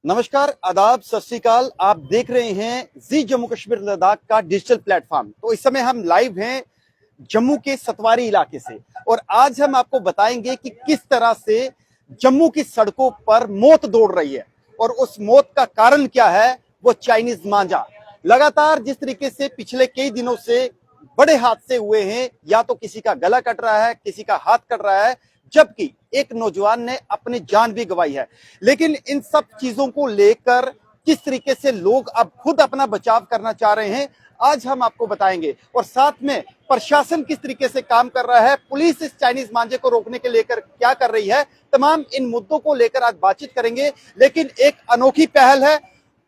नमस्कार, आदाब, सत श्री अकाल। आप देख रहे हैं जी जम्मू कश्मीर लद्दाख का डिजिटल प्लेटफॉर्म। तो इस समय हम लाइव हैं जम्मू के सतवारी इलाके से और आज हम आपको बताएंगे कि किस तरह से जम्मू की सड़कों पर मौत दौड़ रही है और उस मौत का कारण क्या है। वो चाइनीज मांझा लगातार जिस तरीके से पिछले कई दिनों से बड़े हादसे हुए हैं, या तो किसी का गला कट रहा है, किसी का हाथ कट रहा है, जबकि एक नौजवान ने अपनी जान भी गंवाई है। लेकिन इन सब चीजों को लेकर किस तरीके से लोग अब खुद अपना बचाव करना चाह रहे हैं, आज हम आपको बताएंगे। और साथ में प्रशासन किस तरीके से काम कर रहा है, पुलिस इस चाइनीज मांझे को रोकने के लेकर क्या कर रही है, तमाम इन मुद्दों को लेकर आज बातचीत करेंगे। लेकिन एक अनोखी पहल है,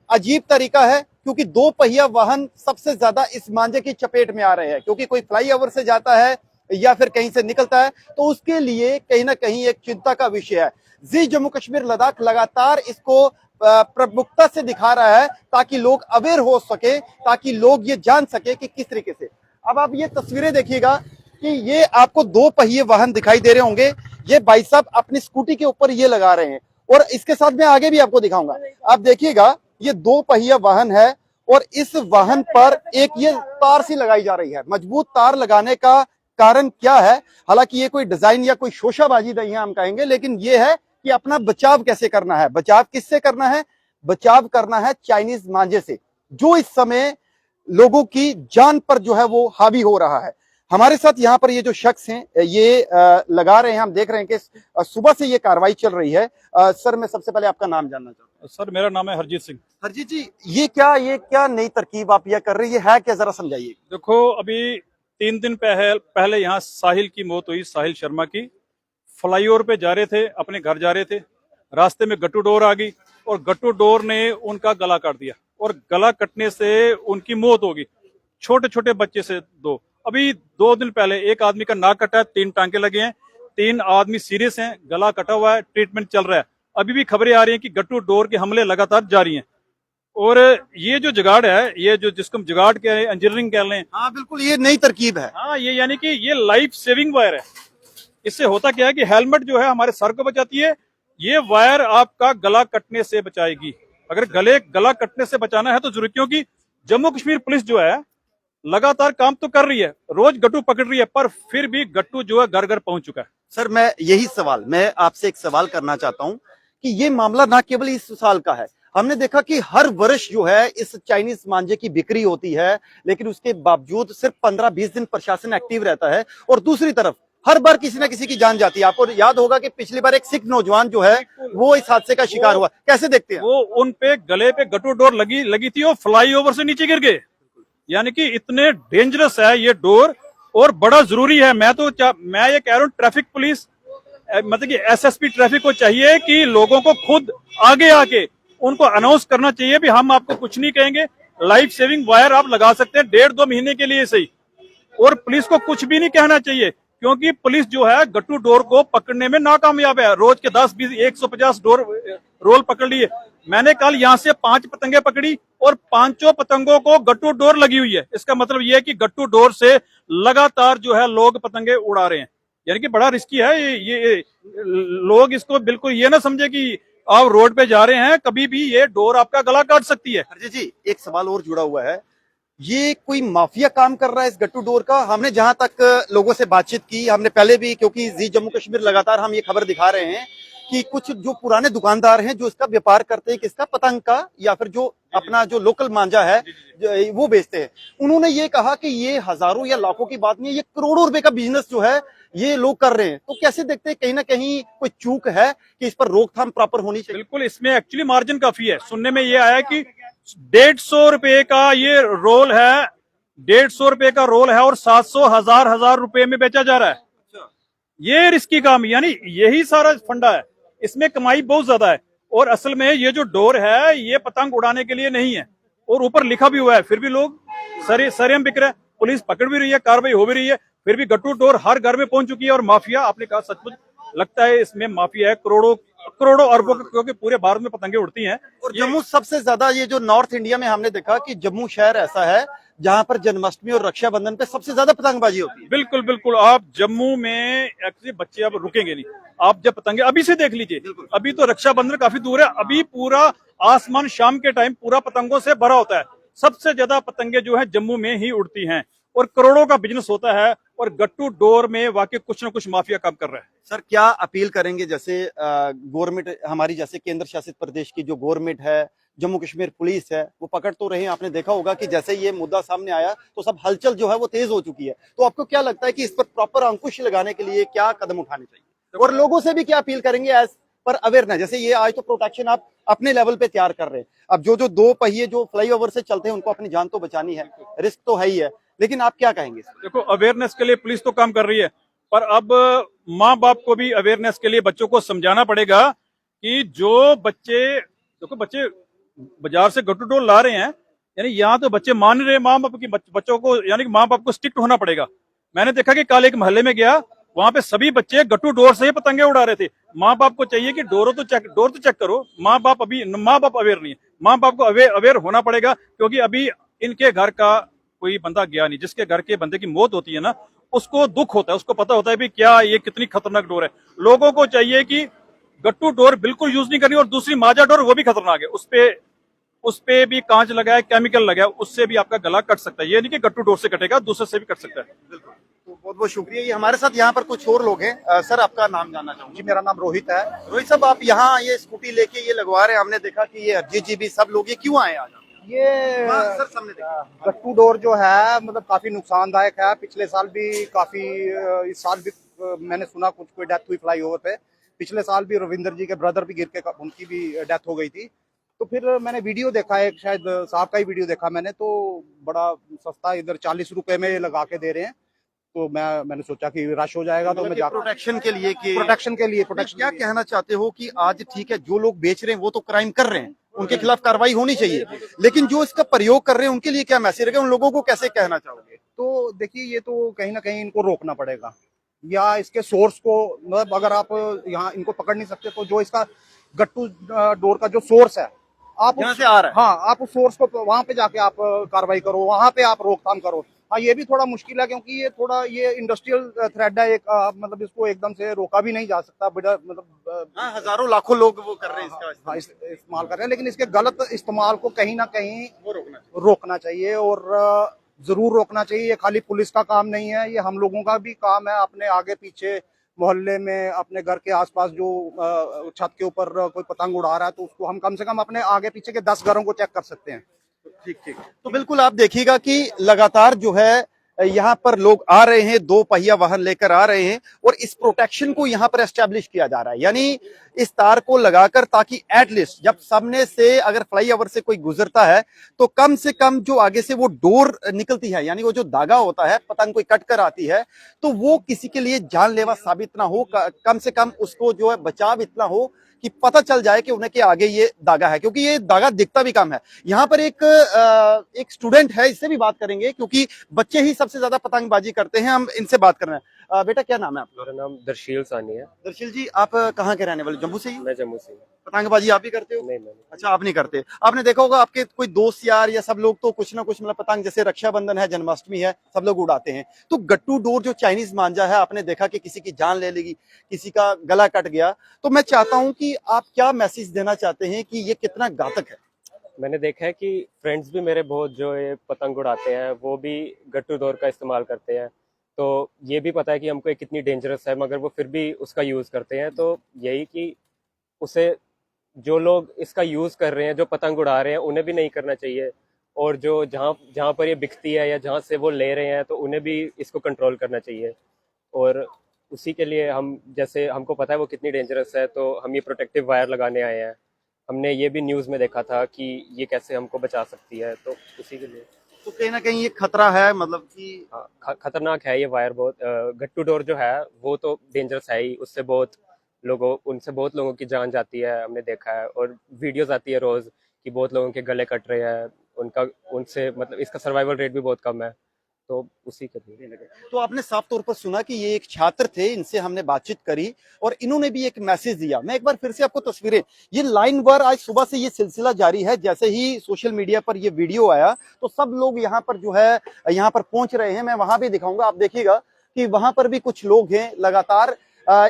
अजीब तरीका है, क्योंकि दो पहिया वाहन सबसे ज्यादा इस मांझे की चपेट में आ रहे हैं। क्योंकि कोई फ्लाईओवर से जाता है या फिर कहीं से निकलता है तो उसके लिए कहीं ना कहीं एक चिंता का विषय है। जी जम्मू कश्मीर लद्दाख लगातार इसको प्रमुखता से दिखा रहा है ताकि लोग अवेयर हो सके, ताकि लोग ये जान सके कि किस तरीके से। अब आप ये तस्वीरें देखिएगा कि ये आपको दो पहिए वाहन दिखाई दे रहे होंगे। ये भाई साहब अपनी स्कूटी के ऊपर ये लगा रहे हैं और इसके साथ मैं आगे भी आपको दिखाऊंगा। आप देखिएगा, ये दो पहिया वाहन है और इस वाहन पर एक ये तार सी लगाई जा रही है। मजबूत तार लगाने का कारण क्या है, हालांकि ये कोई डिजाइन या कोई शोशाबाजी नहीं है हम कहेंगे, लेकिन ये है कि अपना बचाव कैसे करना है। बचाव किससे करना है? बचाव करना है चाइनीज मांझे से, जो इस समय लोगों की जान पर जो है वो हावी हो रहा है। हमारे साथ यहाँ पर ये जो शख्स हैं ये लगा रहे हैं, हम देख रहे हैं कि सुबह से ये कार्रवाई चल रही है। सर, मैं सबसे पहले आपका नाम जानना चाहता हूँ। सर, मेरा नाम है हरजीत सिंह। हरजीत जी, ये क्या नई तरकीब आप ये कर रही है क्या, जरा समझाइए। देखो, अभी 3 दिन पहले यहाँ साहिल की मौत हुई। साहिल शर्मा की फ्लाईओवर पे जा रहे थे, अपने घर जा रहे थे, रास्ते में गट्टू डोर आ गई और गट्टू डोर ने उनका गला काट दिया और गला कटने से उनकी मौत होगी। छोटे छोटे बच्चे से दो। अभी 2 दिन पहले एक आदमी का नाक कटा है, 3 टांके लगे हैं, 3 आदमी सीरियस हैं, गला कटा हुआ है, ट्रीटमेंट चल रहा है। अभी भी खबरें आ रही हैं कि गट्टू डोर के हमले लगातार जारी हैं। और ये जो जुगाड़ है, ये जो जिसको हम जुगाड़ कह रहे हैं, इंजीनियरिंग कह रहे हैं। हाँ बिल्कुल, ये नई तरकीब है। हाँ, ये यानी कि ये लाइफ सेविंग वायर है। इससे होता क्या है कि हेलमेट जो है हमारे सर को बचाती है, ये वायर आपका गला कटने से बचाएगी। अगर गला कटने से बचाना है तो जरूर, क्योंकि जम्मू कश्मीर पुलिस जो है लगातार काम तो कर रही है, रोज गट्टू पकड़ रही है, पर फिर भी गट्टू जो है घर घर पहुंच चुका है। सर, मैं आपसे एक सवाल करना चाहता हूं कि ये मामला ना केवल इस साल का है। हमने देखा कि हर वर्ष जो है इस चाइनीज मांझे की बिक्री होती है, लेकिन उसके बावजूद सिर्फ 15-20 दिन प्रशासन एक्टिव रहता है और दूसरी तरफ हर बार किसी ना किसी की जान जाती है। आपको याद होगा कि पिछली बार एक सिख नौजवान जो है वो इस हादसे का शिकार हुआ। कैसे देखते हैं? वो उन पे गले पे गट्टू डोर लगी थी और फ्लाईओवर से नीचे गिर गए। यानी कि इतने डेंजरस है ये डोर और बड़ा जरूरी है। मैं ये कह रहा हूँ, ट्रैफिक पुलिस मतलब कि एसएसपी ट्रैफिक को चाहिए कि लोगों को खुद आगे आके उनको अनाउंस करना चाहिए भी हम आपको कुछ नहीं कहेंगे, लाइफ सेविंग वायर आप लगा सकते हैं 1.5-2 महीने के लिए सही। और पुलिस को कुछ भी नहीं कहना चाहिए, क्योंकि पुलिस जो है गट्टू डोर को पकड़ने में नाकामयाब है। रोज के 10-20 150 डोर रोल पकड़ लिए। मैंने कल यहाँ से 5 पतंगे पकड़ी और 5 पतंगों को गट्टू डोर लगी हुई है। इसका मतलब यह है कि गट्टू डोर से लगातार जो है लोग पतंगे उड़ा रहे हैं। यानी कि बड़ा रिस्की है ये लोग इसको बिल्कुल ये ना समझे कि आप रोड पे जा रहे हैं, कभी भी ये डोर आपका गला काट सकती है। हरजीत जी, एक सवाल और जुड़ा हुआ है। ये कोई माफिया काम कर रहा है इस गट्टू डोर का? हमने जहां तक लोगों से बातचीत की, हमने पहले भी, क्योंकि जी जम्मू कश्मीर लगातार हम ये खबर दिखा रहे हैं कि कुछ जो पुराने दुकानदार हैं जो इसका व्यापार करते हैं, किसका, पतंग का, या फिर जो अपना जो लोकल मांझा है वो बेचते हैं, उन्होंने ये कहा कि ये हजारों या लाखों की बात नहीं है, ये करोड़ों रुपए का बिजनेस जो है ये लोग कर रहे हैं। तो कैसे देखते हैं, कहीं ना कहीं कोई चूक है कि इस पर रोकथाम प्रॉपर होनी चाहिए? बिल्कुल, इसमें एक्चुअली मार्जिन काफी है। सुनने में ये आया कि 150 रुपए का ये रोल है, 150 रुपए का रोल है और 700 हजार रुपए में बेचा जा रहा है। ये रिस्की काम, यानी यही सारा फंडा है, इसमें कमाई बहुत ज्यादा है। और असल में ये जो डोर है ये पतंग उड़ाने के लिए नहीं है, और ऊपर लिखा भी हुआ है, फिर भी लोग सरेआम बिक रहे हैं। पुलिस पकड़ भी रही है, कार्रवाई हो भी रही है, फिर भी गट्टू डोर हर घर में पहुंच चुकी है। और माफिया, आपने कहा सचमुच लगता है इसमें माफिया है, करोड़ों अरबों, क्योंकि पूरे भारत में पतंगे उड़ती हैं। और जम्मू सबसे ज्यादा, ये जो नॉर्थ इंडिया में हमने देखा कि जम्मू शहर ऐसा है जहां पर जन्माष्टमी और रक्षाबंधन पे सबसे ज्यादा पतंगबाजी होती है। बिल्कुल बिल्कुल, आप जम्मू में एक्चुअली बच्चे अब रुकेंगे नहीं। आप जब पतंगे अभी से देख लीजिए, अभी तो रक्षाबंधन काफी दूर है, अभी पूरा आसमान शाम के टाइम पूरा पतंगों से भरा होता है। सबसे ज्यादा पतंगे जो है जम्मू में ही उड़ती हैं और करोड़ों का बिजनेस होता है। और गट्टू डोर में वाकई कुछ ना कुछ माफिया काम कर रहा है। सर क्या अपील करेंगे, जैसे गवर्नमेंट हमारी, जैसे केंद्र शासित प्रदेश की जो गवर्नमेंट है, जम्मू कश्मीर पुलिस है, वो पकड़ तो रहे हैं। आपने देखा होगा कि जैसे ये मुद्दा सामने आया तो सब हलचल जो है वो तेज हो चुकी है। तो आपको क्या लगता है कि इस पर प्रॉपर अंकुश लगाने के लिए क्या कदम उठाने चाहिए, और लोगों से भी क्या अपील करेंगे एज पर अवेयरनेस? जैसे ये आज तो प्रोटेक्शन आप अपने लेवल पे तैयार कर रहे हैं, अब जो जो दो पहिए जो फ्लाईओवर से चलते हैं उनको अपनी जान तो बचानी है, रिस्क तो है ही है, लेकिन आप क्या कहेंगे? देखो, अवेयरनेस के लिए पुलिस तो काम कर रही है, पर अब माँ बाप को भी अवेयरनेस के लिए बच्चों को समझाना पड़ेगा कि जो बच्चे, देखो बच्चे बाजार से गट्टू डोर ला रहे हैं, यानी यहाँ तो बच्चे मान रहे माँ बाप की, बच्चों को यानी कि माँ बाप को स्ट्रिक्ट होना पड़ेगा। मैंने देखा कि कल एक मोहल्ले में गया, वहां पे सभी बच्चे गट्टू डोर से ही पतंगे उड़ा रहे थे। माँ बाप को चाहिए कि डोर तो चेक करो। माँ बाप अवेयर नहीं है। माँ बाप को अवेयर होना पड़ेगा, क्योंकि अभी इनके घर का कोई बंदा गया नहीं। जिसके घर के बंदे की मौत होती है ना, उसको दुख होता है, उसको पता होता है भी क्या ये कितनी खतरनाक डोर है। लोगों को चाहिए कि गट्टू डोर बिल्कुल यूज नहीं करनी। और दूसरी माजा डोर, वो भी खतरनाक है, उस पे भी कांच लगा है, केमिकल लगा है, उससे भी आपका गला कट सकता है। ये नहीं कि गट्टू डोर से कटेगा, दूसरे से भी कट सकता है। बिल्कुल, तो बहुत बहुत शुक्रिया। ये हमारे साथ यहाँ पर कुछ और लोग हैं। सर आपका नाम जानना चाहूंगा? जी, मेरा नाम रोहित है। रोहित साहब, आप यहाँ ये स्कूटी लेके ये लगवा रहे हैं, हमने देखा कि ये अरिजीत जी भी सब लोग, ये क्यों आए आज? ये सर सामने देखिए। गट्टू डोर जो है मतलब काफी नुकसानदायक है। पिछले साल भी काफी, इस साल भी मैंने सुना कुछ कोई डेथ हुई फ्लाईओवर पे। पिछले साल भी रविंदर जी के ब्रदर भी गिर के उनकी भी डेथ हो गई थी। तो फिर मैंने वीडियो देखा, एक शायद साहब का ही वीडियो देखा मैंने, तो बड़ा सस्ता इधर 40 रुपए में लगा के दे रहे हैं। तो मैंने सोचा कि रश हो जाएगा, तो मैं जाकर प्रोटेक्शन के लिए प्रोटेक्शन के लिए क्या कहना चाहते हो कि आज ठीक है, जो लोग बेच रहे हैं वो तो क्राइम कर रहे हैं, उनके खिलाफ कार्रवाई होनी चाहिए, लेकिन जो इसका प्रयोग कर रहे हैं उनके लिए क्या मैसेज रहेगा? उन लोगों को कैसे कहना चाहोगे? तो देखिए, ये तो कहीं ना कहीं इनको रोकना पड़ेगा, या इसके सोर्स को, मतलब अगर आप यहाँ इनको पकड़ नहीं सकते तो जो इसका गट्टू डोर का जो सोर्स है, आप यहाँ से आ रहा है, हाँ, आप उस सोर्स को वहां पे जाके आप कार्रवाई करो, वहां पे आप रोकथाम करो। हाँ, ये भी थोड़ा मुश्किल है, क्योंकि ये थोड़ा ये इंडस्ट्रियल थ्रेड है एक, मतलब इसको एकदम से रोका भी नहीं जा सकता। बड़ा मतलब हाँ, हजारों लाखों लोग वो कर रहे हैं इसका इस्तेमाल कर रहे हैं, लेकिन इसके गलत इस्तेमाल को कहीं ना कहीं वो रोकना चाहिए, और जरूर रोकना चाहिए। ये खाली पुलिस का काम नहीं है, ये हम लोगों का भी काम है। अपने आगे पीछे मोहल्ले में, अपने घर के आसपास जो छत के ऊपर कोई पतंग उड़ा रहा है, तो उसको हम कम से कम अपने आगे पीछे के 10 घरों को चेक कर सकते हैं। ठीक ठीक। तो बिल्कुल आप देखिएगा कि लगातार जो है यहाँ पर लोग आ रहे हैं, दो पहिया वाहन लेकर आ रहे हैं, और इस प्रोटेक्शन को यहाँ पर एस्टेब्लिश किया जा रहा है, यानी इस तार को लगाकर, ताकि एटलीस्ट जब सामने से अगर फ्लाईओवर से कोई गुजरता है तो कम से कम जो आगे से वो डोर निकलती है, यानी वो जो धागा होता है, पतंग कोई कट कर आती है, तो वो किसी के लिए जानलेवा साबित ना हो, कम से कम उसको जो है बचाव इतना हो कि पता चल जाए कि उन्हें के आगे ये धागा है, क्योंकि ये धागा दिखता भी कम है। यहाँ पर एक स्टूडेंट है, इससे भी बात करेंगे, क्योंकि बच्चे ही सबसे ज्यादा पतंगबाजी करते हैं, हम इनसे बात कर रहे हैं। बेटा क्या नाम है आपका? मेरा नाम दर्शील सानी है। दर्शील जी, आप कहाँ के रहने वाले? जम्मू से ही? मैं जम्मू से हूँ। पतंगबाजी आप भी करते हो? नहीं, मैं नहीं। अच्छा, आप नहीं करते। आपने देखा होगा आपके कोई दोस्त यार या सब लोग तो कुछ ना कुछ, मतलब पतंग, जैसे रक्षाबंधन है, जन्माष्टमी है, सब लोग उड़ाते हैं। तो गट्टू डोर जो चाइनीज मांझा है, आपने देखा कि किसी की जान ले लेगी, किसी का गला कट गया। तो मैं चाहता हूं कि आप क्या मैसेज देना चाहते हैं कि ये कितना घातक है? मैंने देखा है कि फ्रेंड्स भी मेरे बहुत जो ये पतंग उड़ाते हैं, वो भी गट्टू डोर का इस्तेमाल करते हैं। तो ये भी पता है कि हमको ये कितनी डेंजरस है, मगर वो फिर भी उसका यूज़ करते हैं। तो यही कि उसे, जो लोग इसका यूज़ कर रहे हैं, जो पतंग उड़ा रहे हैं, उन्हें भी नहीं करना चाहिए। और जो जहाँ जहाँ पर ये बिकती है या जहाँ से वो ले रहे हैं, तो उन्हें भी इसको कंट्रोल करना चाहिए। और उसी के लिए हम, जैसे हमको पता है वो कितनी डेंजरस है, तो हम ये प्रोटेक्टिव वायर लगाने आए हैं। हमने ये भी न्यूज़ में देखा था कि ये कैसे हमको बचा सकती है, तो उसी के लिए। तो कहीं ना कहीं ये खतरा है, मतलब कि हाँ, खतरनाक है ये वायर बहुत। गट्टू डोर जो है वो तो डेंजरस है ही, उनसे बहुत लोगों की जान जाती है, हमने देखा है। और वीडियोस आती है रोज कि बहुत लोगों के गले कट रहे हैं, उनसे मतलब इसका सर्वाइवल रेट भी बहुत कम है, तो उसी के लिए। तो आपने साफ तौर पर सुना कि ये एक छात्र थे, इनसे हमने बातचीत करी और इन्होंने भी एक मैसेज दिया। मैं एक बार फिर से आपको तस्वीरें, ये लाइन बार आज सुबह से ये सिलसिला जारी है। जैसे ही सोशल मीडिया पर ये वीडियो आया तो सब लोग यहाँ पर जो है यहाँ पर पहुंच रहे हैं। मैं वहां भी दिखाऊंगा, आप देखिएगा कि वहां पर भी कुछ लोग हैं लगातार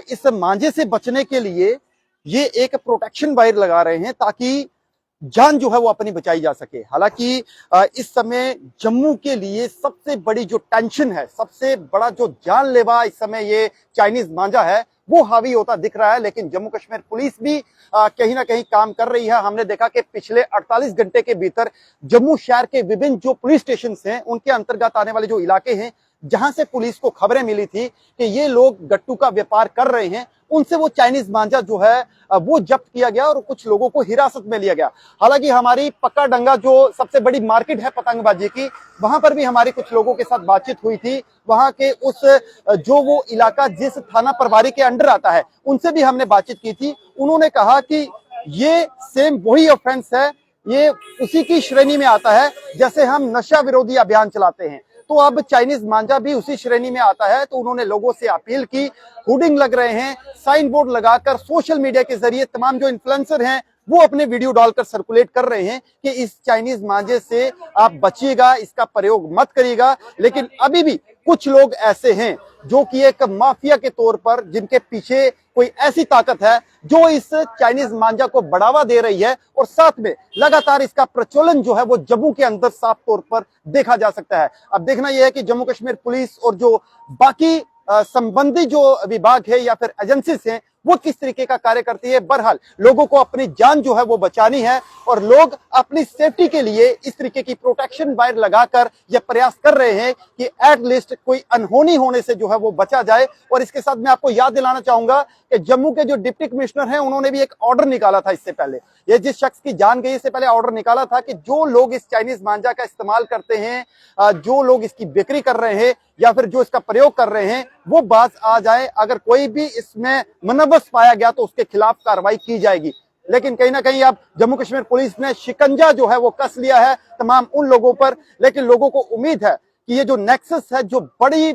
इस मांझे से बचने के लिए ये एक प्रोटेक्शन वायर लगा रहे हैं, ताकि जान जो है वो अपनी बचाई जा सके। हालांकि इस समय जम्मू के लिए सबसे बड़ी जो टेंशन है, सबसे बड़ा जो जानलेवा इस समय ये चाइनीज मांझा है वो हावी होता दिख रहा है। लेकिन जम्मू कश्मीर पुलिस भी कहीं ना कहीं काम कर रही है। हमने देखा कि पिछले 48 घंटे के भीतर जम्मू शहर के विभिन्न जो पुलिस स्टेशन हैं उनके अंतर्गत आने वाले जो इलाके हैं जहां से पुलिस को खबरें मिली थी कि ये लोग गट्टू का व्यापार कर रहे हैं, उनसे वो चाइनीज मांझा जो है वो जब्त किया गया और कुछ लोगों को हिरासत में लिया गया। हालांकि हमारी पक्का डंगा जो सबसे बड़ी मार्केट है पतंगबाजी की, वहां पर भी हमारी कुछ लोगों के साथ बातचीत हुई थी। वहां के उस जो वो इलाका जिस थाना प्रभारी के अंडर आता है उनसे भी हमने बातचीत की थी। उन्होंने कहा कि ये सेम वही ऑफेंस है, ये उसी की श्रेणी में आता है जैसे हम नशा विरोधी अभियान चलाते हैं, तो अब चाइनीज मांझा भी उसी श्रेणी में आता है। तो उन्होंने लोगों से अपील की, होर्डिंग लग रहे हैं, साइन बोर्ड लगाकर सोशल मीडिया के जरिए तमाम जो इन्फ्लुएंसर हैं वो अपने वीडियो डालकर सर्कुलेट कर रहे हैं कि इस चाइनीज मांझे से आप बचिएगा, इसका प्रयोग मत करिएगा। लेकिन अभी भी कुछ लोग ऐसे हैं जो कि एक माफिया के तौर पर, जिनके पीछे कोई ऐसी ताकत है जो इस चाइनीज मांझा को बढ़ावा दे रही है और साथ में लगातार इसका प्रचलन जो है वो जम्मू के अंदर साफ तौर पर देखा जा सकता है। अब देखना यह है कि जम्मू कश्मीर पुलिस और जो बाकी संबंधी जो विभाग है या फिर एजेंसीज हैं वो किस तरीके का कार्य करती है। बहरहाल लोगों को अपनी जान जो है वो बचानी है और लोग अपनी सेफ्टी के लिए इस तरीके की प्रोटेक्शन वायर लगाकर यह प्रयास कर रहे हैं कि एटलीस्ट कोई अनहोनी होने से जो है वो बचा जाए। और इसके साथ मैं आपको याद दिलाना चाहूंगा कि जम्मू के जो डिप्टी कमिश्नर हैं उन्होंने भी एक ऑर्डर निकाला था इससे पहले, ये जिस शख्स की जान गई इससे पहले ऑर्डर निकाला था कि जो लोग इस चाइनीज मांझा का इस्तेमाल करते हैं, जो लोग इसकी बिक्री कर रहे हैं या फिर जो इसका प्रयोग कर रहे हैं वो बाज आ जाए। अगर कोई भी इसमें मुनव्वस पाया गया तो उसके खिलाफ कार्रवाई की जाएगी। लेकिन कहीं ना कहीं अब जम्मू कश्मीर पुलिस ने शिकंजा जो है वो कस लिया है तमाम उन लोगों पर। लेकिन लोगों को उम्मीद है कि ये जो नेक्सस है, जो बड़ी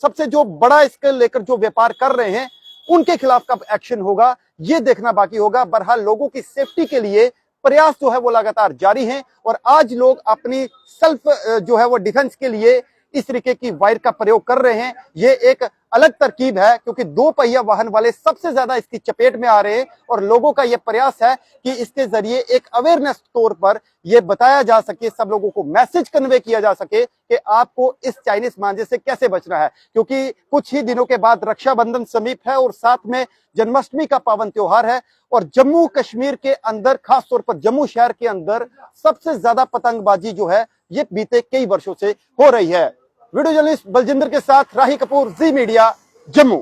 सबसे जो बड़ा इसके लेकर जो व्यापार कर रहे हैं उनके खिलाफ कब एक्शन होगा ये देखना बाकी होगा। बहरहाल लोगों की सेफ्टी के लिए प्रयास जो है वो लगातार जारी हैं और आज लोग अपनी सेल्फ जो है वो डिफेंस के लिए इस तरीके की वायर का प्रयोग कर रहे हैं। ये एक अलग तरकीब है क्योंकि दो पहिया वाहन वाले सबसे ज्यादा इसकी चपेट में आ रहे हैं और लोगों का यह प्रयास है कि इसके जरिए एक अवेयरनेस तौर पर यह बताया जा सके, सब लोगों को मैसेज कन्वे किया जा सके कि आपको इस चाइनीज मांझे से कैसे बचना है। क्योंकि कुछ ही दिनों के बाद रक्षाबंधन समीप है और साथ में जन्माष्टमी का पावन त्योहार है और जम्मू कश्मीर के अंदर, खासतौर पर जम्मू शहर के अंदर सबसे ज्यादा पतंगबाजी जो है ये बीते कई वर्षों से हो रही है। वीडियो जर्नलिस्ट बलजिंदर के साथ राही कपूर, जी मीडिया, जम्मू।